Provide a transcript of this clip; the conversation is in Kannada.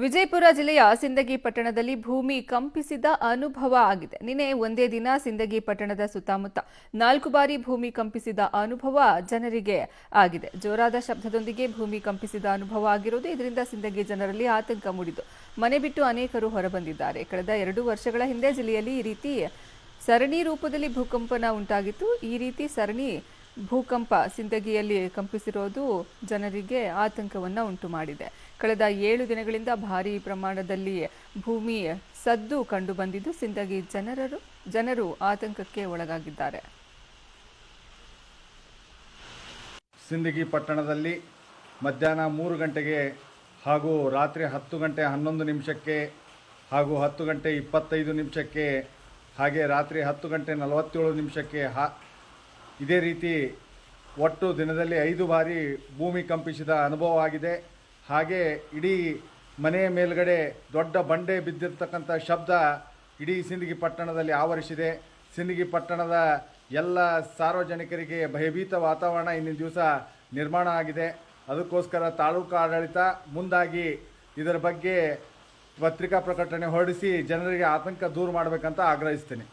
ವಿಜಯಪುರ ಜಿಲ್ಲೆಯ ಸಿಂದಗಿ ಪಟ್ಟಣದಲ್ಲಿ ಭೂಮಿ ಕಂಪಿಸಿದ ಅನುಭವ ಆಗಿದೆ. ನಿನ್ನೆ ಒಂದೇ ದಿನ ಸಿಂದಗಿ ಪಟ್ಟಣದ ಸುತ್ತಮುತ್ತ 4 ಬಾರಿ ಭೂಮಿ ಕಂಪಿಸಿದ ಅನುಭವ ಜನರಿಗೆ ಆಗಿದೆ. ಜೋರಾದ ಶಬ್ದದೊಂದಿಗೆ ಭೂಮಿ ಕಂಪಿಸಿದ ಅನುಭವ ಆಗಿರುವುದು ಇದರಿಂದ ಸಿಂದಗಿ ಜನರಲ್ಲಿ ಆತಂಕ ಮೂಡಿತು. ಮನೆ ಬಿಟ್ಟು ಅನೇಕರು ಹೊರಬಂದಿದ್ದಾರೆ. ಕಳೆದ 2 ವರ್ಷಗಳ ಹಿಂದೆ ಜಿಲ್ಲೆಯಲ್ಲಿ ಈ ರೀತಿ ಸರಣಿ ರೂಪದಲ್ಲಿ ಭೂಕಂಪನ ಉಂಟಾಗಿತ್ತು. ಈ ರೀತಿ ಸರಣಿ ಭೂಕಂಪ ಸಿಂದಗಿಯಲ್ಲಿ ಕಂಪಿಸಿರೋದು ಜನರಿಗೆ ಆತಂಕವನ್ನು ಉಂಟು ಮಾಡಿದೆ. ಕಳೆದ 7 ದಿನಗಳಿಂದ ಭಾರೀ ಪ್ರಮಾಣದಲ್ಲಿ ಭೂಮಿ ಸದ್ದು ಕಂಡುಬಂದಿದ್ದು ಸಿಂದಗಿ ಜನರು ಆತಂಕಕ್ಕೆ ಒಳಗಾಗಿದ್ದಾರೆ. ಸಿಂದಗಿ ಪಟ್ಟಣದಲ್ಲಿ ಮಧ್ಯಾಹ್ನ 3 ಗಂಟೆಗೆ ಹಾಗೂ ರಾತ್ರಿ 10 ಗಂಟೆ 11 ನಿಮಿಷಕ್ಕೆ ಹಾಗೂ 10 ಗಂಟೆ 25 ನಿಮಿಷಕ್ಕೆ ಹಾಗೆ ರಾತ್ರಿ 10 ಗಂಟೆ 47 ನಿಮಿಷಕ್ಕೆ ಇದೇ ರೀತಿ ಒಟ್ಟು ದಿನದಲ್ಲಿ 5 ಬಾರಿ ಭೂಮಿ ಕಂಪಿಸಿದ ಅನುಭವ ಆಗಿದೆ. ಹಾಗೆ ಇಡೀ ಮನೆಯ ಮೇಲ್ಗಡೆ ದೊಡ್ಡ ಬಂಡೆ ಬಿದ್ದಿರ್ತಕ್ಕಂಥ ಶಬ್ದ ಇಡೀ ಸಿಂದಗಿ ಪಟ್ಟಣದಲ್ಲಿ ಆವರಿಸಿದೆ. ಸಿಂದಗಿ ಪಟ್ಟಣದ ಎಲ್ಲ ಸಾರ್ವಜನಿಕರಿಗೆ ಭಯಭೀತ ವಾತಾವರಣ ಇಂದಿನ ದಿವಸ ನಿರ್ಮಾಣ ಆಗಿದೆ. ಅದಕ್ಕೋಸ್ಕರ ತಾಲೂಕು ಆಡಳಿತ ಮುಂದಾಗಿ ಇದರ ಬಗ್ಗೆ ಪತ್ರಿಕಾ ಪ್ರಕಟಣೆ ಹೊರಡಿಸಿ ಜನರಿಗೆ ಆತಂಕ ದೂರ ಮಾಡಬೇಕಂತ ಆಗ್ರಹಿಸ್ತೇನೆ.